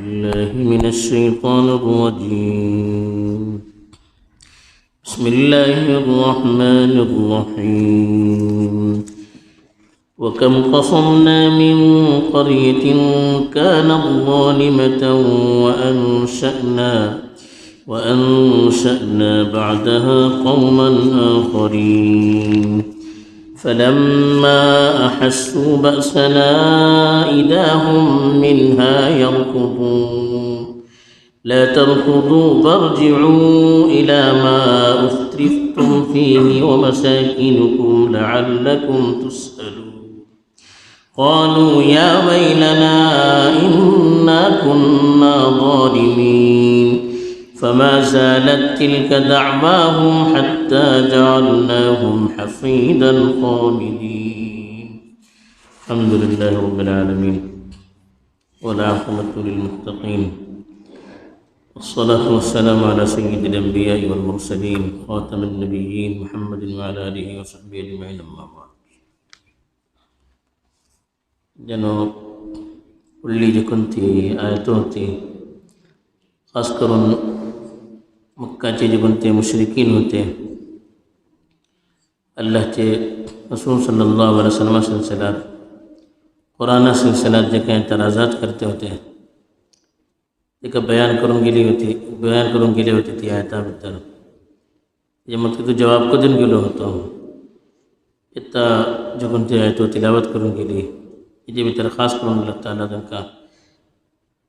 بالله من الشيطان الرجيم. بسم الله الرحمن الرحيم. وكم قصمنا من قرية كانت ظالمة وأنشأنا بعدها قوما آخرين فلما أحسوا بأسنا إذا هم منها يركضون لا تركضوا وارجعوا إلى ما أترفتم فيه ومساكنكم لعلكم تسألون. قالوا يا ويلنا إنا كنا ظالمين فما زالت تلك دعواهم حتى جعلناهم حصيدا خامدين. الحمد لله رب العالمين والعاقبة للمتقين والصلاة والسلام على سيد الأنبياء والمرسلين خاتم النبيين محمد وعلى آله وصحبه أجمعين. أما بعد. जनाब उल्ली जकुनती आयतों थी ख़ास करून मक्काचे जे कोणते मुश्रिकीन होते अल्लाहचे रसूल सल्लल्लाहु अलैहि वसल्लम सिलसिलात कुराना सिलसिलात जे काही तराजात करते होते ते का बयान करून गेले होते ती आयताबद्दल जे मग तिथं जवाब करून गेलो होतो इत्ता जे कोणते आयतो तिलावत करून गेली जे भितर खास करून अल्लाह ताला का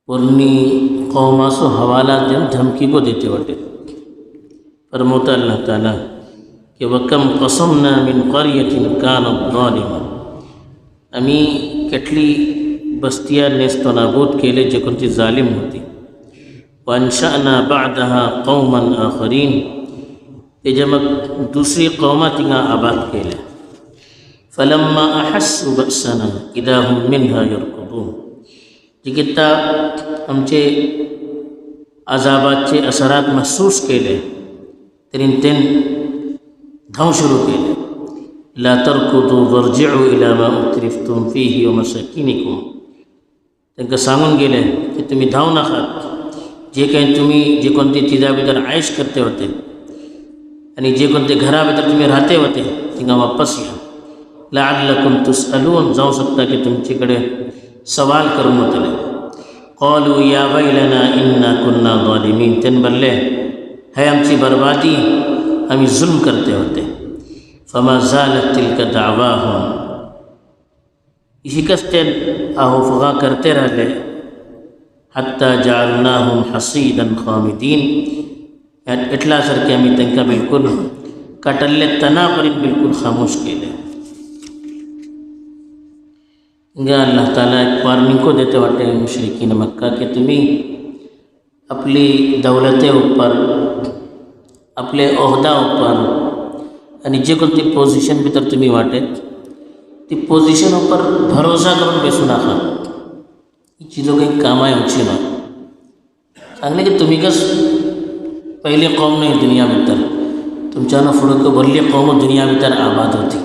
पुरनी कौमा सो हवाला जन धमकी को देते होते फरमाता अल्लाह ताला कि वकम कसमना मिन क़रियतिन कानत ज़ालिमा आम्ही केटली बस्तियां नेस्तो नाबूद केले जे कोणती जालिम होती वअंशअना बअदहा कौमन आखरीन तेजे मग दुसरी कौमा तिंगा आबाद केले फलम्मा अहस्सु बअसना इदा हुम मिनहा यरकुदून जिकिता आमचे आजाबाचे असरात महसूस केले तरी तेन धाव सुरू केले ला तरकुदू वर्जिउ इला मा उतरिफ्तुम फीही व मसाकिनिकुम त्यांना सांगून गेले की तुम्ही धाव नका जे काही तुम्ही जे कोणते तिजा भितर आयश करते होते आणि जे कोणते घरा भितर तुम्ही राहते होते तिंगा वापस या लअल्लकुम तुसअलून जाऊ शकता की तुमच्याकडे सवाल करून होतले क़ालू या वैलना इन्ना कुन्ना ज़ालिमीन तेन बल्ले है आमची बर्बादी आम्ही जुल्म करते होते फमा ज़ालत तिल्क दावाहुम इसी कस्ते आहुफ़ा करते रहे हत्ता जअलनाहुम हसीदन खामिदीन इतला सरके आम्ही त्यांना बिलकुल कटल्ले तनापर्यंत बिलकुल खामोश केले. अल्लाह ताला एक वार्निंग को देते वाटे मुशरिकीन मक्का के तुम्ही अपनी दौलते ऊपर आपले ओहदा ऊपर आणि जे कोणती पोझिशन भितर तुम्ही वाटेत ती पोझिशन ऊपर भरोसा करून बेसू नका ही चीज़ों काही कामाय होची ना सांगले की तुम्ही कस पहिले कौम नाही दुनिया भितर तुमच्यानं पुढं भरली कौम दुनिया भितर आबाद होती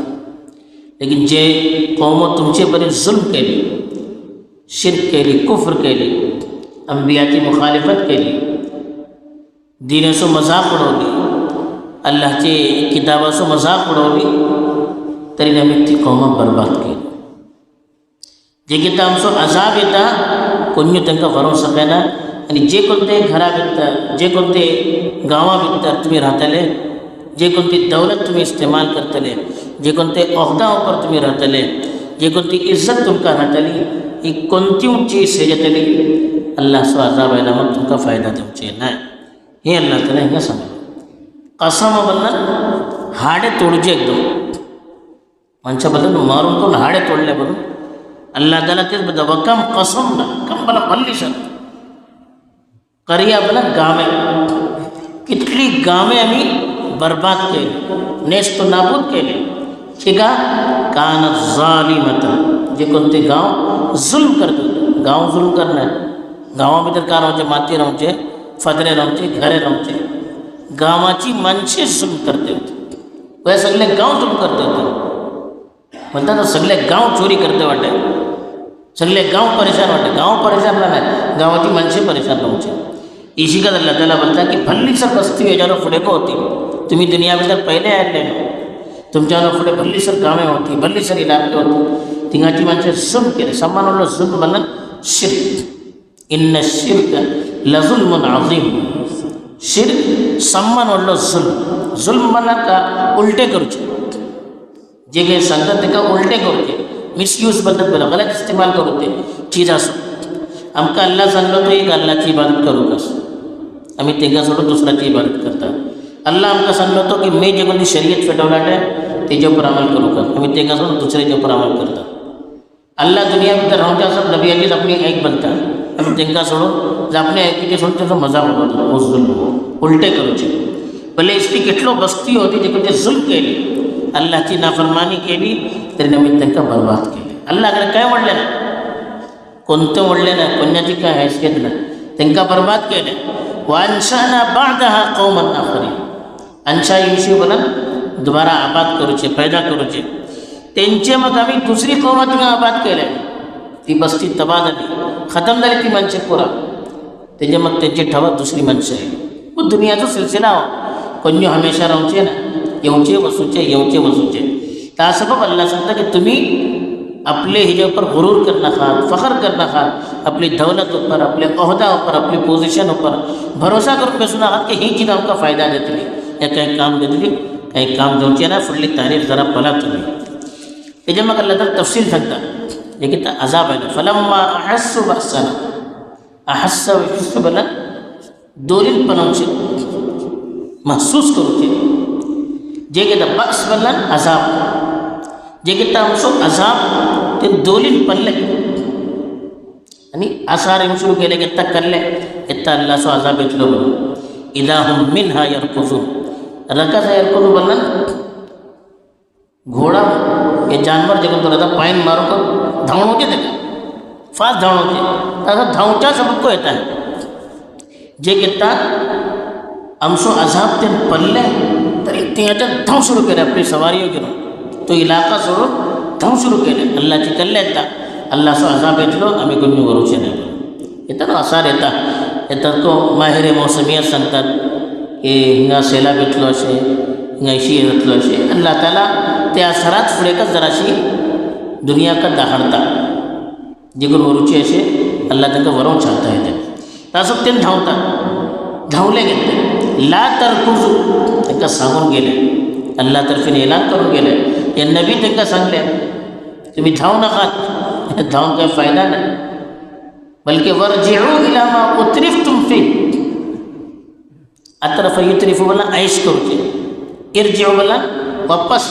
लेकिन जे कौम तुमचेपर्यंत जुल्म केली शिर्क केली कुफ्र केली अंबियाची मुखालिफत केली दीनेसो मजाक उडवली अल्लाहचे किताबासो मजाक उडवली तरी आम्ही ती कौम बर्बाद केली जे किता आमचो अजाब येता कोणी त्यांना भरोव सकेना आणि जे कोणते घरा भितर जे कोणते गावा भितर तुम्ही राहतले जे कोणती दौलत तुम्ही इस्तेमाल करतले जे कोणते ओहदा ऊपर तुम्ही राहतले जे कोणती इज्जत तुमका राहतली ही कोणती चीज सेजतली अल्लाह सो अजाब आहे मग तुमका फायदा देऊचे नाही हे अल्लाह ताला हिंगा सांगलं कसम बदला हाडे तोडजे एकदम माणसा बदल मारून कोण हाडे तोडले बघून अल्लाह ताला तेच बदल वकम कसम ना कम बला भल्ली सर करिया बला गावे कितली गावे आम्ही बर्बाद केले नेस्तो नाबूद केले शिका कानत ज़ालिमतन जे कोणते गाव जुल्म करते गाव जुल्म करणार गावाभितर का राहूचे माती राहूचे फदरे राहूचे घरे राहूचे गावाची माणसे जुल्म करते होते वह सगळे गाव जुल्म करते होते म्हणतात सगळे गाव चोरी करते वाटे सगळे गांव परेशान वाटते. गांव परेशान नाही, गावाची माणसे परेशान राहूचे. इशिकात अल्लाह ताला बोलता की भल्लीसर बस्ती याच्यावर पुढे का होती. तुम्ही दुनियाबद्दल पहिले आले तुमच्यावर पुढे भल्लीसर गावे होती, भल्लीसर इलाके होती. तिघाची माणसे जुल्म केले. सम्मान जुल्म म्हणलं शिर्क. इन्न शिर्क लजुल्मुन अजीम. शिर्क सम्मान जुल्म. जुल्म म्हणा का उलटे करूचे, जे काही सांगतात ते का उलटे करूचे, मिसयूज पद्धत बरं गलत इस्तेमाल करू ते चीज असो. आमका अल्लाह सांगलो तो एक अल्लाची इबादत करू कस, आम्ही तेगा सोडून दुसऱ्याची इबादत करता. अल्लाह आमका सांगलो तो की मी जे कोणती शर्यत फेटवलाट आहे त्याच्यावर अमल करू का, आम्ही तेगा सोडून दुसऱ्याच्यावर अमल करता. अल्लाह दुनियाभितर राहून असं नबियाचीच आपली ऐक बनता, आम्ही तेंका सोडून आपले ऐकीचे सोडून त्याचा मजा होतो. जुल्म उलटे करूचे. भले इसकी कितलो बस्ती होती जे कोणते जुल्म केली, अल्लाहची नाफरमानी केली तरी आम्ही त्यांना बर्बाद केले. अल्लाहकडे काय म्हणले ना, कोणतं म्हणले ना, कोणाची काय हैसियत ना, त्यांना बर्बाद केले. वांशाना बादहा कौमन आखरीन. अंशा विषयी बोला दोबारा आबाद करूचे, पैदा करूचे. त्यांचे मग आम्ही दुसरी कौम तिला आबाद केले. ती बस्ती तबाह झाली, खतम झाली ती माणसे पुरा. त्याचे मग त्यांची ठेवत दुसरी माणसं आहे. मग दुनियाचा सिलसिला हो, कोणी हमेशा राहूचे ना, येऊचे वसूचे. त्या सबब अल्लाह सांगता की तुम्ही आपले ह्याच्या ऊपर गुरूर कर नखात, फखर कर नखात, आपली दौलत ऊपर, आपले अहदा ऊपर, आपली पोझिशन ऊपर भरोसा करून बसून आहात की ही चीज आमका फायदा देतली, या काही काम देतली, काही काम देऊचे ना, फुडली तारीफ जरा पला तुम्ही. त्याच्या मग अल्लाह तर तफसील सांगता जे की अजाब आहे. फलम्मा अहस्सु बअसना, अहस्स विश्व बला दोरील पनवचे महसूस करूचे. जे की बस बला अजाब, जे की आमचो अजाब ते दोलीन पडले आणि आसार सुरू केले की इत्ता करले इत्ता अल्लाहचो अजाब येतलो. बरो इदा हुम मिनहा यरकुजून. रकाचा यरकुजू बोलला घोडा हे जानवर जे कोणतो रहता पायन मारो को धावणोचे ते फास्ट धावणोचे तसं धावच्या सबब को येता जे घेता आमचो अजाब ते पडले तरी ते आता धाव सुरू केले. आपली सवारीઓ घेऊन तो इलाका सोडून धाव सुरू केले. अल्लाची कल्ले येता अल्लाहचो अजाब येतलो आम्ही कोणी वरूचे नाही. येता ना असार येतात तो माहेरे मौसमियत सांगतात की हिंगा सेला येतलो असे, हिंगा इशी येतलो असे. अल्लाह ताला त्या सरात फुडेकच जराशी दुनिया का दाहडता जे कोण वरूचे असे अल्लाह त्यांना वरवून छाडता येते. तसं ते धावले गेले. ला तरकुजू त्यांना सांगून गेले, अल्लाह तर्फीने ऐलान करून गेले. या नबी त्यांना सांगले तुम्ही धावू नका, धावून काही फायदा नाही. बल्कि वर्जिऊ इला मा उतरिफ्तुम फी. अतरफ युतरिफू बोला ऐश करूचे, इरजिऊ बोला वापस.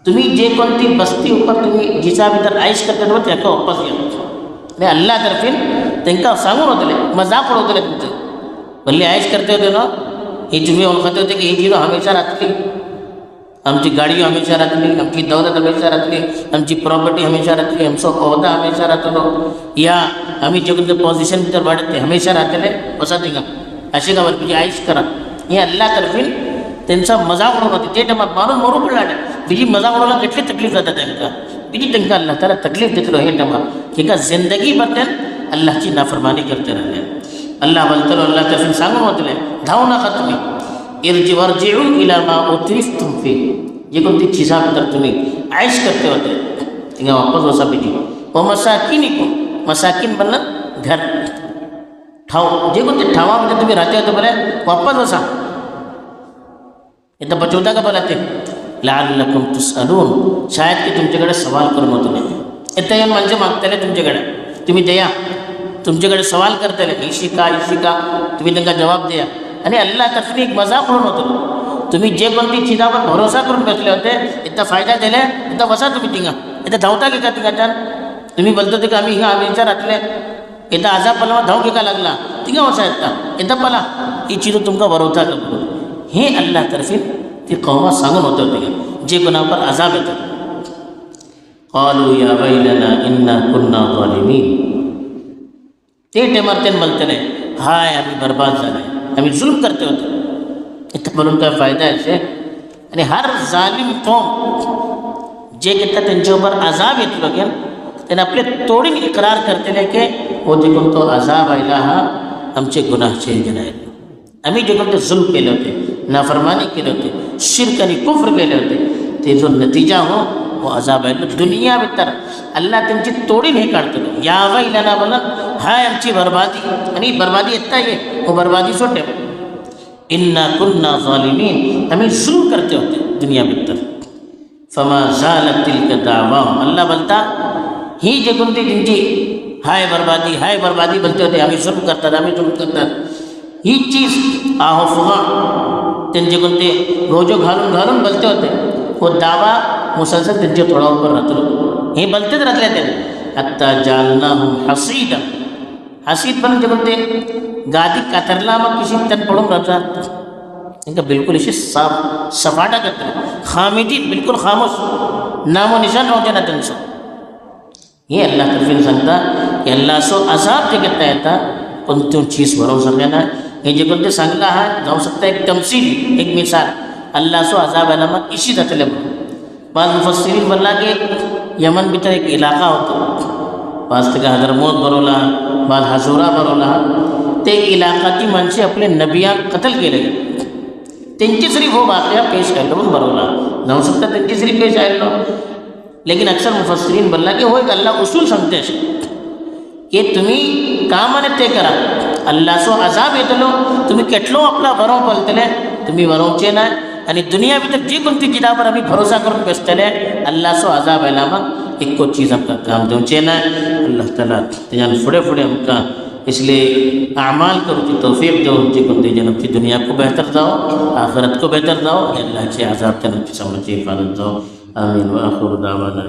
तुम्ही जे कोणती बस्ती ऊपर तुम्ही जिचा भीतर ऐश करते तो त्याका वापस या. आणि अल्लाह तर्फीन त्यांना सांगून होतले, मजाक होतले तुमचं. भले ऐश करते होते ना, ही तुम्ही ओळखते होते की ही चीज हमेशा राहतली, आमची गाडी हमेशा राहतली, आमची दौलत हमेशा राहतली, आमची प्रॉपर्टी हमेशा राहतली, आमचा अहदा हमेशा राहतलो, या आम्ही जे कोणते पोझिशन भितर वाढते हमेशा राहतले असा तिघा असे का बरं तुझी आईश करा. हे अल्लाह तर्फीन त्यांचा मजाक उडवून होते. ते टायमात मारून मरू पडला बिजी मजाक उडवला कितली तकलीफ जाता त्यांना, बिजी त्यांना अल्लाह ताला तकलीफ देतलो. हे टायमात एका जिंदगी बद्दल अल्लाहची नाफरमानी करते राहिले. अल्लाह बोलतलो अल्लाह तर्फीन सांगून होतले धावू नका तुम्ही. वर्जिऊ इला मा उतरिफ्तुम फी. जे कोणती चीजा भीतर तुम्ही ऐश करते होते तिघा वापस बसा बिजी. व मसाकिनिकुम. मसाकिन बनलं घर, ठाव. जे कोणते ठावामध्ये तुम्ही राहते होते बोले वापस बसा. इथं बचवता का बोला ते लअल्लकुम तुसअलून. शायद की तुमच्याकडे सवाल करून होतो नाही. इथं येऊन म्हणजे मागताले तुमच्याकडे तुम्ही द्या, तुमच्याकडे सवाल करताले ही शिका तुम्ही त्यांना जवाब द्या. आणि अल्लाह तर्फीने एक मजाक म्हणून होतो. तुम्ही जे कोणती चीजावर भरोसा करून बसले होते इथं फायदा दिले इथं बसा तुम्ही तिघा. इथं धावता की का तिघाच्यान तुम्ही बोलतो होते की आम्ही ह्या आम्हीच्या राहतले इथं आजाब पलवा धाव का लागला तिघा वसा येतात इथं पला ही चीज तुमका बरवता का. हे अल्लाह तर्फीन ती कौमा सांगून होते होते जे कोणावर अजाब येतात. क़ालू या वैलना इन्ना कुन्ना ज़ालिमीन. ते टायमार ते म्हणतले हाय आम्ही बर्बाद झाले, आम्ही जुल्म करते होते. इथं बोलून काय फायदा आहे. आणि हर जालिम कौम जे घेतात त्यांच्यावर अजाब येतलो की त्याने आपले तोडीन इकरार करतले की हो देखून तो अजाब आयला हा आमचे गुन्हाचे गेले आम्ही जे कोणते जुल्म केले होते नाफरमानी केले होते शिर्क आणि कुफ्र केले होते ते जो नतीजा हो वो अजाब आहे दुनिया भितर अल्लाह त्यांची तोडीन हे काढतो या वैलाना बोला हाय आमची बर्बादी आणि बर्बादी येता ये वो बर्बादी सोटे इन्ना कुन्ना ज़ालिमीन आम्ही जुल्म करते होते दुनिया भितर फमा ज़ालत तिल्का दावा अल्लाह बोलता ही जे कोणती त्यांची हाय बर्बादी बोलते होते आम्ही जुल्म करतात ही चीज आहो फुहा त्यांचे कोणते रोजो घालून बोलते होते वो दावा मुसलसल त्यांच्या तोडावर राहतो हे बोलतेच राहतले ते आत्ता जालनाहुम हसीदा हसीद पण जे कोणते गादी कातरला मग किसी तन पडून राहतात इनका बिल्कुल इसे साफ सफाटा करते खामिदी बिल्कुल खामोश नामो निशान होते ना त्यांचं हे अल्लाह तर्फे सांगता की अल्लाह सो अजाब जे घेता येता पण तो चीज भरोसा ना हे जे कोणते सांगला हा जाऊ शकता एक तमसील एक मिसाल अल्लाह सो अजाब आला मग इशी जातले बाद मुफस्सिरीन बोलला की यमन भीतर एक इलाका होतो पाच ते हजरमौत बरोला बाद हजोरा बरोला ते इलाकाची माणसे आपले नबिया कत्ल केले त्यांची जरी वो वाक़या पेश आयलो म्हणून बरोला जाऊ शकता त्यांची जरी पेश आयलो लेकिन अक्सर मुफस्सिरीन बोलला की हो एक अल्लाह उसूल सांगते असे की तुम्ही कामाने ते करा अल्लाह सो अजाब येतलो तुम्ही केटलो आपला वरो पलतले तुम्ही वरोवचे ना आणि दुनिया भितर जी कोणती जिदावर आम्ही भरोसा करून बसतले अल्लाह सो अजाब आयला मग एक चीज आमकां काम दिवचे ना अल्लाह ताला त्याच्यान फुडें आमकां इसलिए अमाल करूची तौफीक देऊन जी कोणती जनमची दुनिया को बेहतर जाओ आखिरत को बेहतर जाओ अल्लाह के अजाब ते नफी समझ हिफाजत जाओ आमीन व आखिर दावाना